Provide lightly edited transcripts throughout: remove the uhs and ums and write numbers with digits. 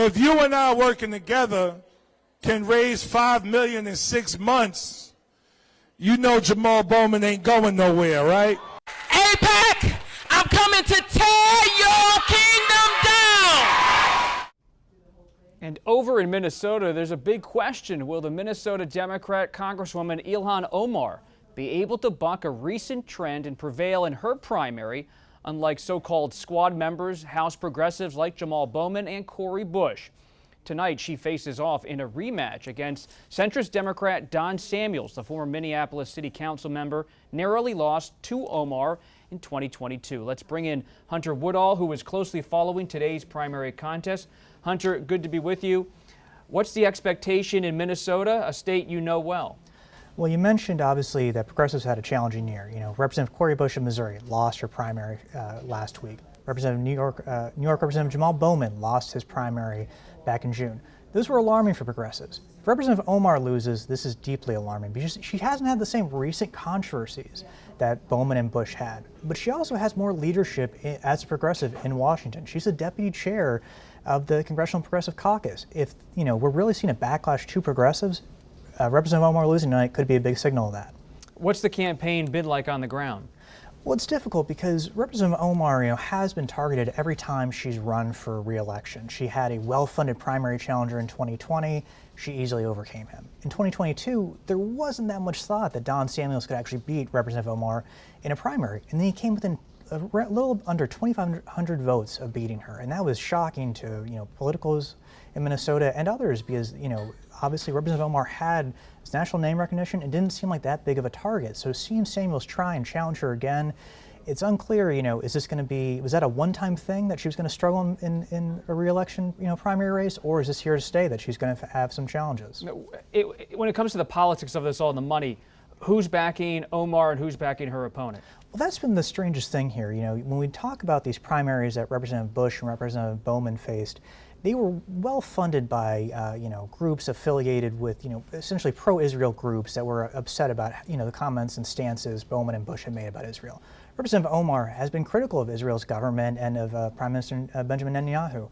if you and I working together can raise $5 million in 6 months, you know Jamaal Bowman ain't going nowhere, right? AIPAC, I'm coming to tear your kingdom down! And over in Minnesota, there's a big question. Will the Minnesota Democrat Congresswoman Ilhan Omar be able to buck a recent trend and prevail in her primary, unlike so-called squad members, House progressives like Jamaal Bowman and Cori? Tonight, she faces off in a rematch against centrist Democrat Don Samuels. The former Minneapolis City Council member narrowly lost to Omar in 2022. Let's bring in Hunter Woodall, who is closely following today's primary contest. Hunter, good to be with you. What's the expectation in Minnesota, a state you know well? Well, you mentioned obviously that progressives had a challenging year. Representative Cori of Missouri lost her primary last week. Representative New York Representative Jamaal Bowman lost his primary back in June. Those were alarming for progressives. If Representative Omar loses, this is deeply alarming because she hasn't had the same recent controversies that Bowman and Bush had. But she also has more leadership as a progressive in Washington. She's the deputy chair of the Congressional Progressive Caucus. If we're really seeing a backlash to progressives, Representative Omar losing tonight could be a big signal of that. What's the campaign been like on the ground? Well, it's difficult because Representative Omar, has been targeted every time she's run for re-election. She had a well-funded primary challenger in 2020. She easily overcame him. In 2022, there wasn't that much thought that Don Samuels could actually beat Representative Omar in a primary, and then he came within a little under 2,500 votes of beating her, and that was shocking to politicals in Minnesota and others because obviously Representative Omar had his national name recognition and didn't seem like that big of a target. So seeing Samuels try and challenge her again, it's unclear. Is this going to be? Was that a one-time thing that she was going to struggle in a re-election primary race, or is this here to stay that she's going to have some challenges? When it comes to the politics of this all and the money, who's backing Omar and who's backing her opponent? Well, that's been the strangest thing here. When we talk about these primaries that Representative Bush and Representative Bowman faced, they were well funded by groups affiliated with essentially pro-Israel groups that were upset about the comments and stances Bowman and Bush had made about Israel. Representative Omar has been critical of Israel's government and of Prime Minister Benjamin Netanyahu.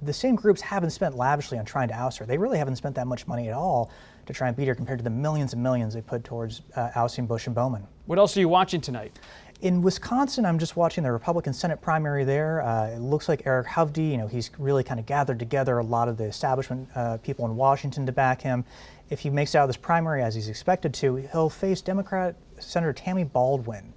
The same groups haven't spent lavishly on trying to oust her. They really haven't spent that much money at all to try and beat her compared to the millions and millions they put towards ousting Bush and Bowman. What else are you watching tonight? In Wisconsin, I'm just watching the Republican Senate primary there. It looks like Eric Hovde, he's really kind of gathered together a lot of the establishment people in Washington to back him. If he makes it out of this primary, as he's expected to, he'll face Democrat Senator Tammy Baldwin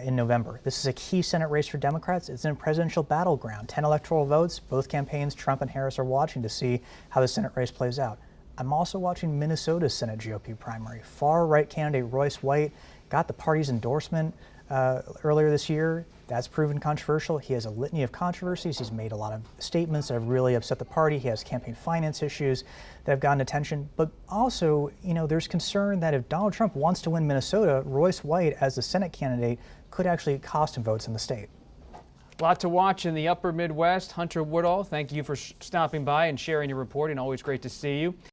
in November. This is a key Senate race for Democrats. It's in a presidential battleground. 10 electoral votes. Both campaigns, Trump and Harris, are watching to see how the Senate race plays out. I'm also watching Minnesota's Senate GOP primary. Far-right candidate Royce White got the party's endorsement earlier this year. That's proven controversial. He has a litany of controversies. He's made a lot of statements that have really upset the party. He has campaign finance issues that have gotten attention. But also, there's concern that if Donald Trump wants to win Minnesota, Royce White as the Senate candidate could actually cost him votes in the state. A lot to watch in the upper Midwest. Hunter Woodall, thank you for stopping by and sharing your report, and always great to see you.